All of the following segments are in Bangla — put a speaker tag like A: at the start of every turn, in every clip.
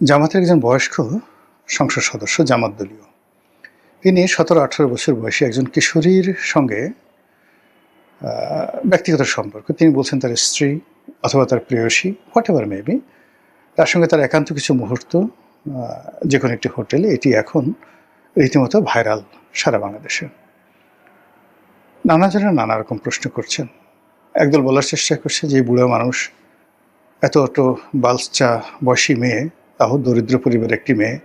A: জামাতের একজন বয়স্ক সংসদ সদস্য জামাত দলীয়। তিনি ১৭-১৮ বছর বয়সী একজন কিশোরীর সঙ্গে ব্যক্তিগত সম্পর্ক। তিনি বলছেন তার স্ত্রী অথবা তার প্রেয়সী হোয়াটএভার মেবি, তার সঙ্গে তার একান্ত কিছু মুহূর্ত যেকোনো একটি হোটেলে। এটি এখন রীতিমতো ভাইরাল সারা বাংলাদেশে। নানাজনে নানা রকম প্রশ্ন করছেন। একদল বলার চেষ্টা করছে যে বুড়ো মানুষ, এত বালচা বয়সী মেয়ে, তাও দরিদ্র পরিবারের একটি মেয়ে,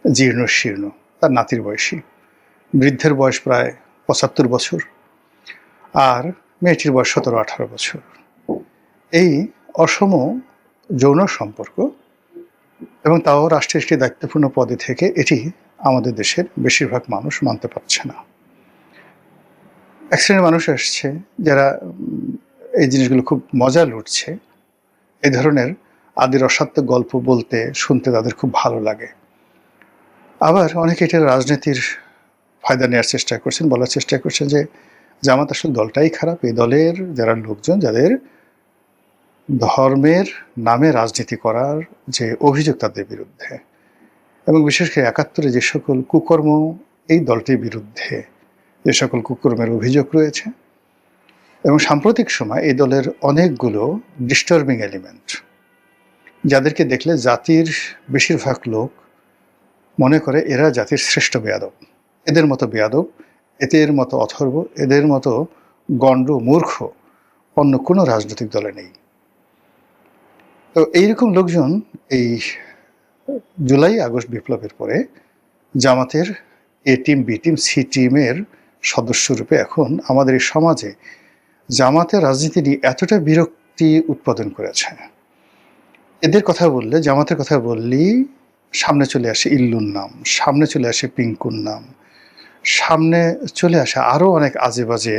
A: জীর্ণ শীর্ণ, তার নাতির বয়সী। বৃদ্ধের বয়স প্রায় ৭৫ বছর, আর মেয়েটির বয়স ১৭-১৮ বছর। এই অসম যৌন সম্পর্ক, এবং তাও রাষ্ট্রের একটি দায়িত্বপূর্ণ পদে থেকে, এটি আমাদের দেশের বেশিরভাগ মানুষ মানতে পারছে না। এক শ্রেণীর মানুষ আসছে যারা এই জিনিসগুলো খুব মজা লুটছে। এই ধরনের আদির অসাধ্য গল্প বলতে শুনতে তাদের খুব ভালো লাগে। আবার অনেকে এটা রাজনীতির ফায়দা নেওয়ার চেষ্টা করছেন, বলার চেষ্টা করছেন যে জামাত আসলে দলটাই খারাপ। এই দলের যারা লোকজন, যাদের ধর্মের নামে রাজনীতি করার যে অভিযোগ তাদের বিরুদ্ধে, এবং বিশেষ করে ৭১-এ যে সকল কুকর্ম এই দলটির বিরুদ্ধে যে সকল কুকর্মের অভিযোগ রয়েছে, এবং সাম্প্রতিক সময় এই দলের অনেকগুলো ডিস্টার্বিং এলিমেন্ট, যাদেরকে দেখলে জাতির বেশিরভাগ লোক মনে করে এরা জাতির শ্রেষ্ঠ বেয়াদব। এদের মতো বেয়াদব, এদের মতো অথর্ব, এদের মতো গণ্ড মূর্খ অন্য কোনো রাজনৈতিক দলে নেই। তো এইরকম লোকজন এই জুলাই আগস্ট বিপ্লবের পরে জামাতের A team, B team, C টিমের সদস্যরূপে এখন আমাদের এই সমাজে জামাতের রাজনীতি নিয়ে এতটা বিরক্তি উৎপাদন করেছে। এদের কথা বললে, জামাতের কথা বললেই সামনে চলে আসে ইল্লুর নাম, সামনে চলে আসে পিঙ্কুর নাম, সামনে চলে আসে আরও অনেক আজে বাজে,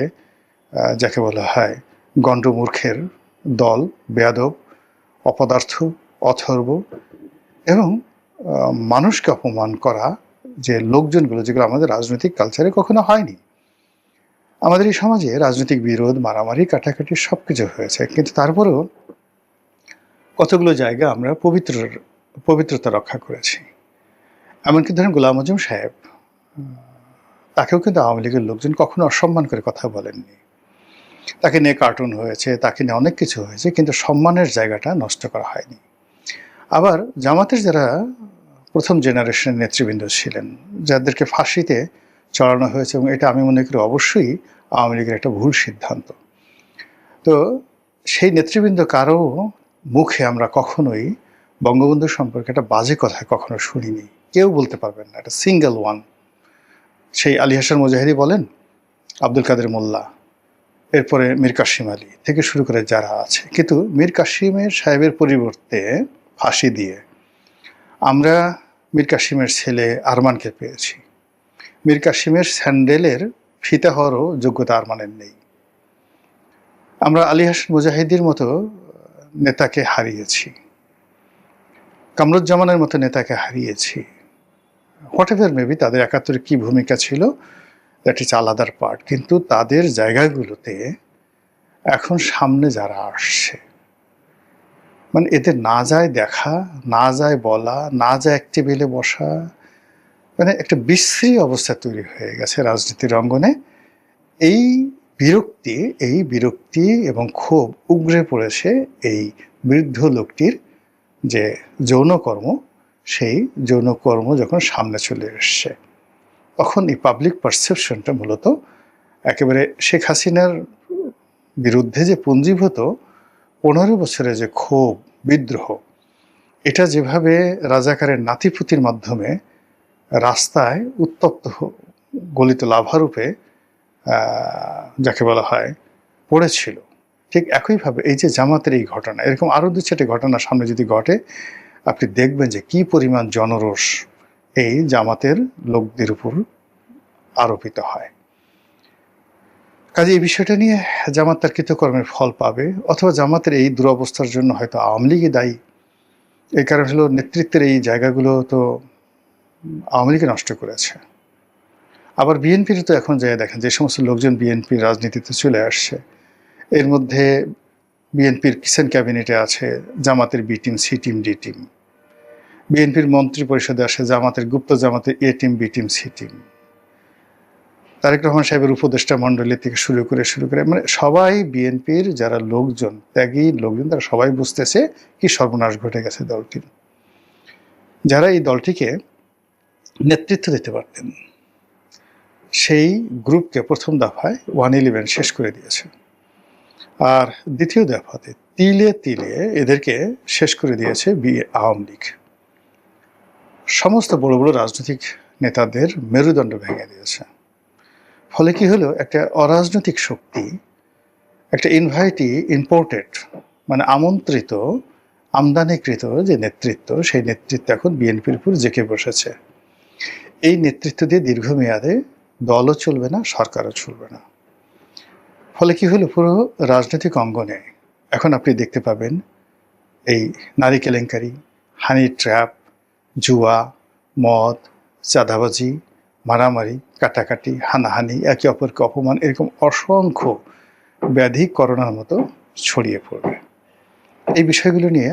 A: যাকে বলা হয় গণ্ডমূর্খের দল, বেয়াদব, অপদার্থ, অথর্ব, এবং মানুষকে অপমান করা যে লোকজনগুলো, যেগুলো আমাদের রাজনৈতিক কালচারে কখনো হয়নি। আমাদের এই সমাজে রাজনৈতিক বিরোধ, মারামারি, কাটাকাটি সব কিছু হয়েছে, কিন্তু তারপরেও কতগুলো জায়গা আমরা পবিত্রতা রক্ষা করেছি। এমনকি ধরেন গোলাম আজম সাহেব, তাকেও কিন্তু আওয়ামী লীগের লোকজন কখনো অসম্মান করে কথা বলেননি। তাকে নিয়ে কার্টুন হয়েছে, তাকে নিয়ে অনেক কিছু হয়েছে, কিন্তু সম্মানের জায়গাটা নষ্ট করা হয়নি। আবার জামাতের যারা প্রথম জেনারেশনের নেতৃবৃন্দ ছিলেন, যাদেরকে ফাঁসিতে চড়ানো হয়েছে, এবং এটা আমি মনে করি অবশ্যই আওয়ামী লীগের একটা ভুল সিদ্ধান্ত। তো সেই নেতৃবৃন্দ কারো মুখে আমরা কখনোই বঙ্গবন্ধু সম্পর্কে একটা বাজে কথা কখনো শুনিনি। কেউ বলতে পারবেন না, একটা সিঙ্গেল ওয়ান। সেই আলী হাসান মুজাহিদি বলেন, আব্দুল কাদের মোল্লা, এরপরে মীর কাসিম আলী থেকে শুরু করে যারা আছে। কিন্তু মীর কাসিমের সাহেবের পরিবর্তে ফাঁসি দিয়ে আমরা মীর কাসিমের ছেলে আরমানকে পেয়েছি। মীর কাসিমের স্যান্ডেলের ফিতা হওয়ারও যোগ্যতা আরমানের নেই। আমরা আলী হাসান মুজাহিদির মতো নেতাকে হারিয়েছি, কামরুজ্জামানের মতো নেতাকে হারিয়েছি। হোয়াটএভার মেবি তাদের ৭১-এর কী ভূমিকা ছিল, দ্যাট ইজ আলাদার পার্ট। কিন্তু তাদের জায়গাগুলোতে এখন সামনে যারা আসছে, মানে এদের না যায় দেখা, না যায় বলা, না যায় এক টেবিলে বসা, মানে একটা বিশ্রী অবস্থা তৈরি হয়ে গেছে রাজনীতির অঙ্গনে। এই বিরক্তি এবং ক্ষোভ উগরে পড়েছে এই বৃদ্ধ লোকটির যে যৌনকর্ম, সেই যৌনকর্ম যখন সামনে চলে এসছে, তখন এই পাবলিক পারসেপশনটা মূলত একেবারে শেখ হাসিনার বিরুদ্ধে যে পুঞ্জীভূত ১৫ বছরের যে ক্ষোভ, বিদ্রোহ, এটা যেভাবে রাজাকারের নাতিপুতির মাধ্যমে রাস্তায় উত্তপ্ত গলিত লাভারূপে যাকে বলা হয় পড়েছিল, ঠিক একইভাবে এই যে জামাতের এই ঘটনা, এরকম আরও ২-৪টি ঘটনা সামনে যদি ঘটে, আপনি দেখবেন যে কী পরিমাণ জনরোষ এই জামাতের লোকদের উপর আরোপিত হয়। কাজে এই বিষয়টা নিয়ে জামাত তার কৃতকর্মের ফল পাবে, অথবা জামাতের এই দুরবস্থার জন্য হয়তো আওয়ামী লীগই দায়ী। এই কারণ হলো নেতৃত্বের এই জায়গাগুলো তো আওয়ামী লীগই নষ্ট করেছে। আবার বিএনপির তো এখন যায় দেখেন যে সমস্ত লোকজন বিএনপির রাজনীতিতে চলে আসছে, এর মধ্যে বিএনপির কিচেন ক্যাবিনেটে আছে জামাতের B team, C team, D team. বিএনপির মন্ত্রী পরিষদে আসে জামাতের গুপ্ত জামাতের A team, B team, C team. Tarique Rahman সাহেবের উপদেষ্টা মণ্ডলী থেকে শুরু করে মানে সবাই বিএনপির যারা লোকজন, ত্যাগী লোকজন, তারা সবাই বুঝতেছে কি সর্বনাশ ঘটে গেছে দলটির। যারা এই দলটিকে নেতৃত্ব দিতে পারতেন সেই গ্রুপকে প্রথম দফায় 111 শেষ করে দিয়েছে, আর দ্বিতীয় দফাতে তিলে তিলে এদেরকে শেষ করে দিয়েছে আওয়ামী লীগ। সমস্ত বড় বড় রাজনৈতিক নেতাদের মেরুদণ্ড ভেঙে দিয়েছে। ফলে কি হলো, একটা অরাজনৈতিক শক্তি, একটা ইম্পোর্টেড মানে আমন্ত্রিত, আমদানিকৃত যে নেতৃত্ব, সেই নেতৃত্ব এখন বিএনপির উপর জেঁকে বসেছে। এই নেতৃত্ব দিয়ে দীর্ঘমেয়াদে দলও চলবে না, সরকারও চলবে না। ফলে কি হলো, পুরো রাজনৈতিক অঙ্গনে এখন আপনি দেখতে পাবেন এই নারী কেলেঙ্কারি, হানি ট্র্যাপ, জুয়া, মদ, চাঁদাবাজি, মারামারি, কাটাকাটি, হানাহানি, একে অপরকে অপমান, এরকম অসংখ্য ব্যাধি করোনার মতো ছড়িয়ে পড়বে। এই বিষয়গুলো নিয়ে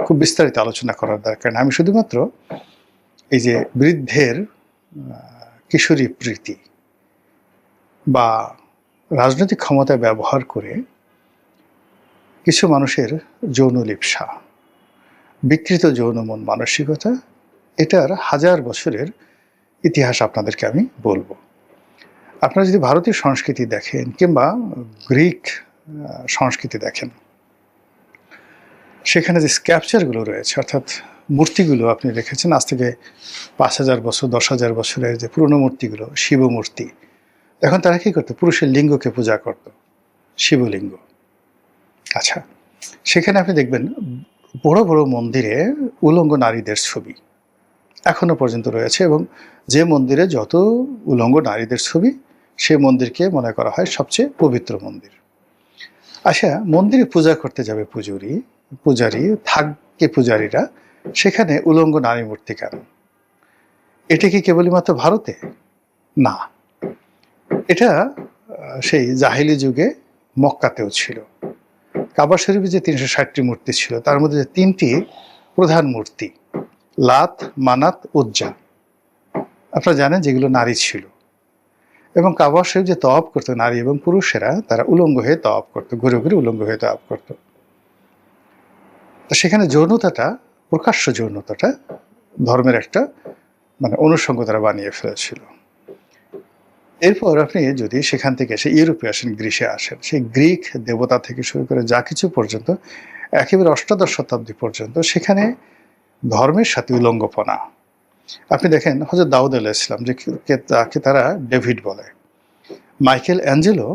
A: খুব বিস্তারিত আলোচনা করার দরকার না। আমি শুধুমাত্র এই যে বৃদ্ধের কিশোরী প্রীতি বা রাজনৈতিক ক্ষমতা ব্যবহার করে কিছু মানুষের যৌন লিপ্সা, বিকৃত যৌন মন মানসিকতা, এটার 1000 বছরের ইতিহাস আপনাদেরকে আমি বলবো। আপনারা যদি ভারতীয় সংস্কৃতি দেখেন কিংবা গ্রিক সংস্কৃতি দেখেন, সেখানে যে স্ক্যাপচারগুলো রয়েছে, অর্থাৎ মূর্তিগুলো আপনি রেখেছেন আজ থেকে 5000 বছর, 10,000 বছরের যে পুরনো মূর্তিগুলো, শিব মূর্তি, এখন তারা কী করতো, পুরুষের লিঙ্গকে পূজা করত, শিবলিঙ্গ। আচ্ছা, সেখানে আপনি দেখবেন বড় বড় মন্দিরে উলঙ্গ নারীদের ছবি এখনো পর্যন্ত রয়েছে, এবং যে মন্দিরে যত উলঙ্গ নারীদের ছবি, সে মন্দিরকে মনে করা হয় সবচেয়ে পবিত্র মন্দির। আচ্ছা, মন্দিরে পূজা করতে যাবে পূজারী থাকবে পূজারীরা, সেখানে উলঙ্গ নারী মূর্তি কেন? এটা কি কেবলমাত্র ভারতে? না, এটা সেই জাহিলি যুগে মক্কাতেও ছিল। কাবা শরীফে যে 360টি মূর্তি ছিল, তার মধ্যে যে 3টি প্রধান মূর্তি, লাত, মানাত, উজ্জা, আপনারা জানেন যেগুলো নারী ছিল। এবং কাবা শরীফ যে তওয়াফ করতো নারী এবং পুরুষেরা, তারা উলঙ্গ হয়ে তওয়াফ করতো, ঘুরে ঘুরে উলঙ্গ হয়ে তওয়াফ করতো। তো সেখানে যৌনতাটা, প্রকাশ্য যৌনতাটা ধর্মের একটা মানে অনুষঙ্গ তারা বানিয়ে ফেলেছিল। এরপর আপনি যদি সেখান থেকে এসে ইউরোপে আসেন, গ্রিসে আসেন, সেই গ্রিক দেবতা থেকে শুরু করে যা কিছু পর্যন্ত একেবারে 8শ শতাব্দী পর্যন্ত সেখানে ধর্মের সাথে উলঙ্গপনা। আপনি দেখেন হযরত দাউদ আলাইহিস সালাম, যে তাকে তারা ডেভিড বলে, মাইকেল অ্যাঞ্জেলো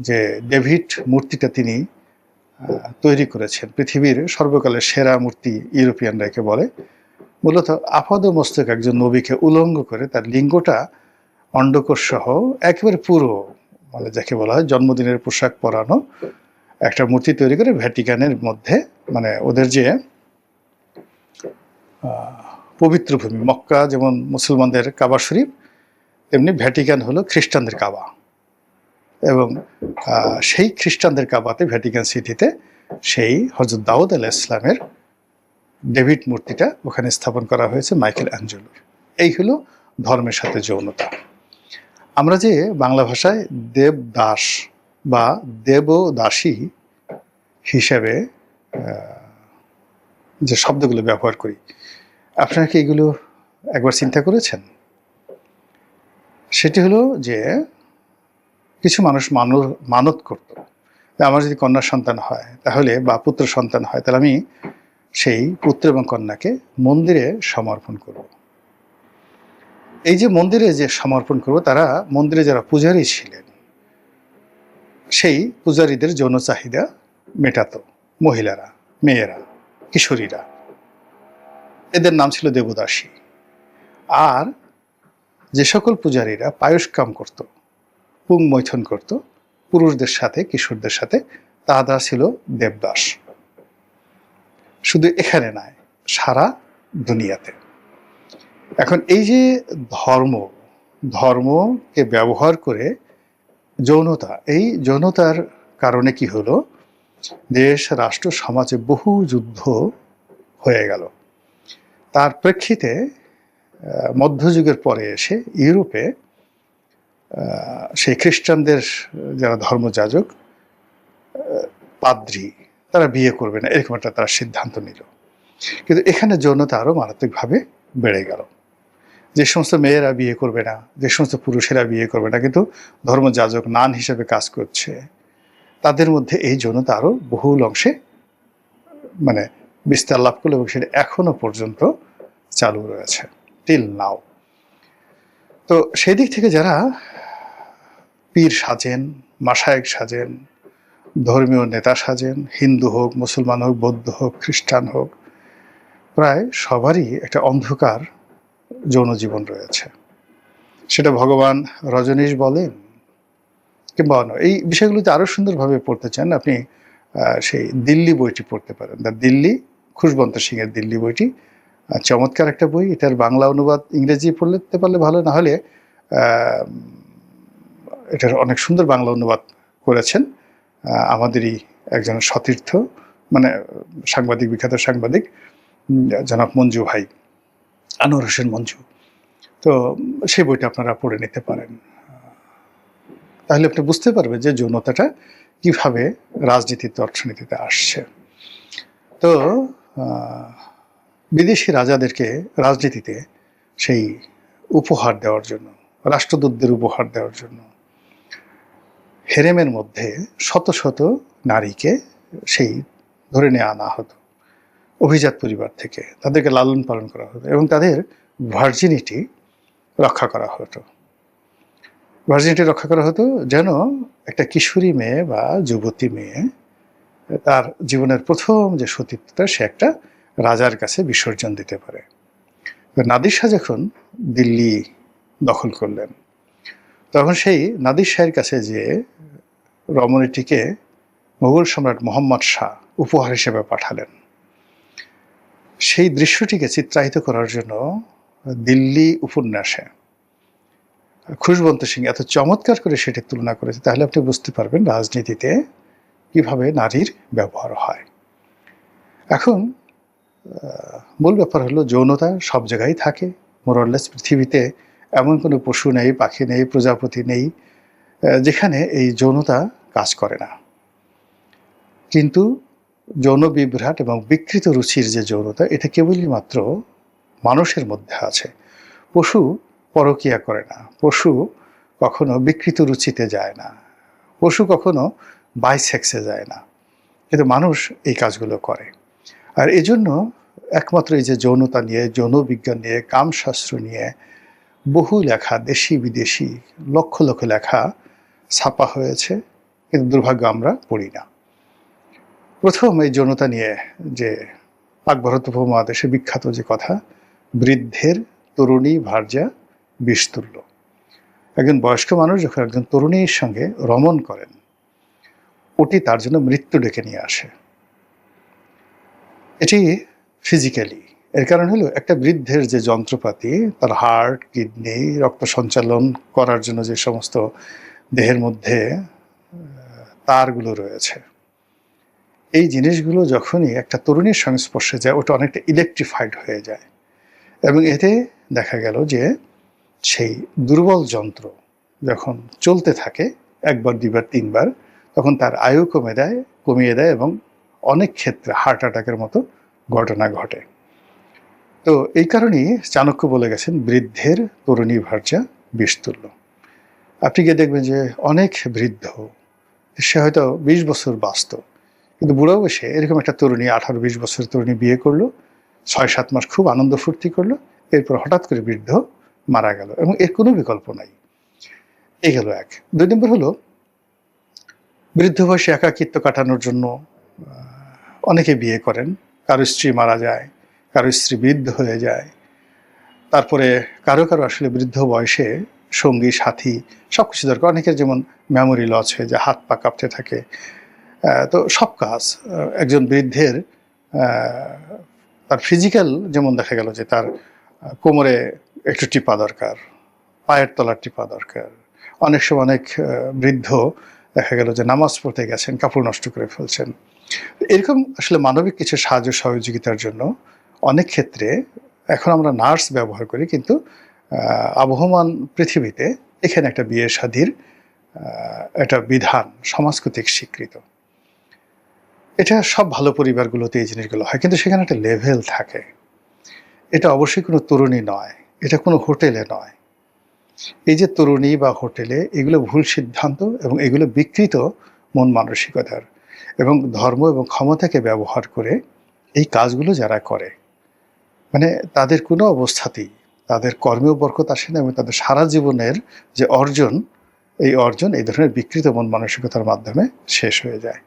A: যে ডেভিড মূর্তিটা তিনি তৈরি করেছেন, পৃথিবীর সর্বকালের সেরা মূর্তি ইউরোপিয়ানরা একে বলে। মূলত আপাদ মস্তক একজন নবীকে উলঙ্গ করে তার লিঙ্গটা অন্ডকোষ সহ একেবারে পুরো, মানে যাকে বলা হয় জন্মদিনের পোশাক পরানো একটা মূর্তি তৈরি করে ভ্যাটিকানের মধ্যে, মানে ওদের যে পবিত্র ভূমি, মক্কা যেমন মুসলমানদের কাবা শরীফ, তেমনি ভ্যাটিকান হলো খ্রিস্টানদের কাবা, এবং সেই খ্রিস্টানদের কাবাতে, ভ্যাটিকান সিটিতে সেই হযরত দাউদ আলাইহিস সালামের ডেভিড মূর্তিটা ওখানে স্থাপন করা হয়েছে মাইকেল অ্যাঞ্জেলোর। এই হলো ধর্মের সাথে যৌনতা। আমরা যে বাংলা ভাষায় দেবদাস বা দেবদাসী হিসেবে যে শব্দগুলো ব্যবহার করি, আপনারা কি এগুলো একবার চিন্তা করেছেন? সেটি হলো যে কিছু মানুষ মানত করত, আমার যদি কন্যা সন্তান হয় তাহলে, বা পুত্র সন্তান হয়, তাহলে আমি সেই পুত্র এবং কন্যাকে মন্দিরে সমর্পণ করব। এই যে মন্দিরে যে সমর্পণ করব, তারা মন্দিরে যারা পূজারী ছিলেন, সেই পূজারীদের যৌন চাহিদা মেটাতো মহিলারা, মেয়েরা, কিশোরীরা। এদের নাম ছিল দেবদাসী। আর যে সকল পূজারীরা পায়স্কাম করত, পুংমৈথুন করত পুরুষদের সাথে, কিশোরদের সাথে, তারা ছিল দেবদাস। শুধু এখানে নয়, সারা দুনিয়াতে। এখন এই যে ধর্মকে ব্যবহার করে যৌনতা, এই যৌনতার কারণে কি হলো, দেশ, রাষ্ট্র, সমাজে বহু যুদ্ধ হয়ে গেল। তার প্রেক্ষিতে মধ্যযুগের পরে এসে ইউরোপে সেই খ্রিস্টানদের যারা ধর্মযাজক, পাদ্রী, তারা বিয়ে করবে না, এরকম একটা তারা সিদ্ধান্ত নিল। কিন্তু এখানে যৌনতা আরও মারাত্মকভাবে বেড়ে গেল। যে সমস্ত মেয়েরা বিয়ে করবে না, যে সমস্ত পুরুষেরা বিয়ে করবে না, কিন্তু ধর্মযাজক নান হিসেবে কাজ করছে, তাদের মধ্যে এই যৌনতা আরও বহুল অংশে মানে বিস্তার লাভ করলো এবং সেটা এখনো পর্যন্ত চালু রয়েছে, টিল নাও। তো সেই দিক থেকে যারা পীর সাজেন, মাশায়েখ সাজেন, ধর্মীয় নেতা সাজেন, হিন্দু হোক, মুসলমান হোক, বৌদ্ধ হোক, খ্রিস্টান হোক, প্রায় সবারই একটা অন্ধকার যৌন জীবন রয়েছে। সেটা ভগবান রজনীশ বলেন কিংবা অন্য, এই বিষয়গুলোতে আরও সুন্দরভাবে পড়তে চান আপনি সেই দিল্লি বইটি পড়তে পারেন, দ্য দিল্লি, খুশবন্ত সিংয়ের দিল্লি বইটি চমৎকার একটা বই। এটার বাংলা অনুবাদ ইংরেজি পড়তে পারলে ভালো, না হলে এটার অনেক সুন্দর বাংলা অনুবাদ করেছেন আমাদেরই একজন সতীর্থ, মানে সাংবাদিক, বিখ্যাত সাংবাদিক জনাব মঞ্জু ভাই, আনোয়ার হোসেন মঞ্জু। তো সেই বইটা আপনারা পড়ে নিতে পারেন, তাহলে আপনি বুঝতে পারবেন যে যৌনতাটা কিভাবে রাজনীতিতে, অর্থনীতিতে আসছে। তো বিদেশি রাজাদেরকে রাজনীতিতে সেই উপহার দেওয়ার জন্য, রাষ্ট্রদূতদের উপহার দেওয়ার জন্য হেরেমের মধ্যে শত শত নারীকে সেই ধরে নিয়ে আনা হতো অভিজাত পরিবার থেকে, তাদেরকে লালন পালন করা হতো এবং তাদের ভার্জিনিটি রক্ষা করা হতো। ভার্জিনিটি রক্ষা করা হতো যেন একটা কিশোরী মেয়ে বা যুবতী মেয়ে তার জীবনের প্রথম যে সতীত্বটা সে একটা রাজার কাছে বিসর্জন দিতে পারে। নাদির শাহ যখন দিল্লি দখল করলেন, তখন সেই নাদির শাহের কাছে যে রমণীটিকে মোগল সম্রাট মোহাম্মদ শাহ উপহার হিসেবে পাঠালেন, সেই দৃশ্যটিকে চিত্রায়িত করার জন্য দিল্লি উপন্যাসে খুশবন্ত সিং এত চমৎকার করে সেটি তুলনা করেছে, তাহলে আপনি বুঝতে পারবেন রাজনীতিতে কিভাবে নারীর ব্যবহার হয়। এখন মূল ব্যাপার হলো যৌনতা সব জায়গায় থাকে, মোরলেস পৃথিবীতে এমন কোনো পশু নেই, পাখি নেই, প্রজাপতি নেই যেখানে এই যৌনতা কাজ করে না। কিন্তু যৌন বিভ্রাট এবং বিকৃত রুচির যে যৌনতা, এটা কেবলই মাত্র মানুষের মধ্যে আছে। পশু পরকীয়া করে না, পশু কখনো বিকৃত রুচিতে যায় না, পশু কখনো বাইসেক্সে যায় না, কিন্তু মানুষ এই কাজগুলো করে। আর এজন্য একমাত্র এই যে যৌনতা নিয়ে, যৌন বিজ্ঞান নিয়ে, কামশাস্ত্র নিয়ে বহু লেখা, দেশি বিদেশি লক্ষ লক্ষ লেখা ছাপা হয়েছে, কিন্তু দুর্ভাগ্য আমরা পড়ি না। প্রথম এই যৌনতা নিয়ে যে পাক ভারত উপমহাদেশে বিখ্যাত যে কথা, বৃদ্ধের তরুণী ভার্যা বিষতুল্য। একজন বয়স্ক মানুষ যখন একজন তরুণীর সঙ্গে রমণ করেন, ওটি তার জন্য মৃত্যু ডেকে নিয়ে আসে। এটি ফিজিক্যালি, এর কারণ হলো একটা বৃদ্ধের যে যন্ত্রপাতি, তার হার্ট, কিডনি, রক্ত সঞ্চালন করার জন্য যে সমস্ত দেহের মধ্যে তারগুলো রয়েছে, এই জিনিসগুলো যখনই একটা তরুণীর সংস্পর্শে যায়, ওটা অনেকটা ইলেকট্রিফাইড হয়ে যায় এবং এতে দেখা গেল যে সেই দুর্বল যন্ত্র যখন চলতে থাকে একবার, দুইবার, তিনবার, তখন তার আয়ু কমিয়ে দেয় এবং অনেক ক্ষেত্রে হার্ট অ্যাটাকের মতো ঘটনা ঘটে। তো এই কারণেই চাণক্য বলে গেছেন, বৃদ্ধের তরুণী ভার্যা বিষতুল্য। আপনি গিয়ে দেখবেন যে অনেক বৃদ্ধ, সে হয়তো 20 বছর বাঁচত, কিন্তু বুড়ো বয়সে এরকম একটা তরুণী, 18-20 বছরের তরুণী বিয়ে করলো, 6-7 মাস খুব আনন্দ ফুর্তি করলো, এরপর হঠাৎ করে বৃদ্ধ মারা গেল এবং এর কোনো বিকল্প নাই। এই গেল এক। 2 নম্বর হলো, বৃদ্ধ বয়সে একাকিত্ব কাটানোর জন্য অনেকে বিয়ে করেন, কারো স্ত্রী মারা যায়, কারো স্ত্রী বৃদ্ধ হয়ে যায়, তারপরে কারো কারো আসলে বৃদ্ধ বয়সে সঙ্গী সাথী সব কিছু দরকার। অনেকের যেমন মেমোরি লস হয়ে যায়, হাত পা কাঁপতে থাকে। তো সব কাজ একজন বৃদ্ধের, তার ফিজিক্যাল যেমন দেখা গেল যে তার কোমরে একটু টিপা দরকার, পায়ের তলার টিপা দরকার। অনেক সময় অনেক বৃদ্ধ দেখা গেল যে নামাজ পড়তে গেছেন, কাপড় নষ্ট করে ফেলছেন। এরকম আসলে মানবিক কিছু সাহায্য সহযোগিতার জন্য অনেক ক্ষেত্রে এখন আমরা নার্স ব্যবহার করি, কিন্তু আবহমান পৃথিবীতে এখানে একটা বিয়ে শাদির একটা বিধান সমাজ কর্তৃক স্বীকৃত। এটা সব ভালো পরিবারগুলোতে এই জিনিসগুলো হয়, কিন্তু সেখানে একটা লেভেল থাকে। এটা অবশ্যই কোনো তরুণী নয়, এটা কোনো হোটেলে নয়। এই যে তরুণী বা হোটেলে, এগুলো ভুল সিদ্ধান্ত এবং এগুলো বিকৃত মন মানসিকতার, এবং ধর্ম এবং ক্ষমতাকে ব্যবহার করে এই কাজগুলো যারা করে, মানে তাদের কোনো অবস্থাতেই তাদের কর্মেও বরকত আসে না, এবং তাদের সারা জীবনের যে অর্জন, এই অর্জন এই ধরনের বিকৃত মন মানসিকতার মাধ্যমে শেষ হয়ে যায়।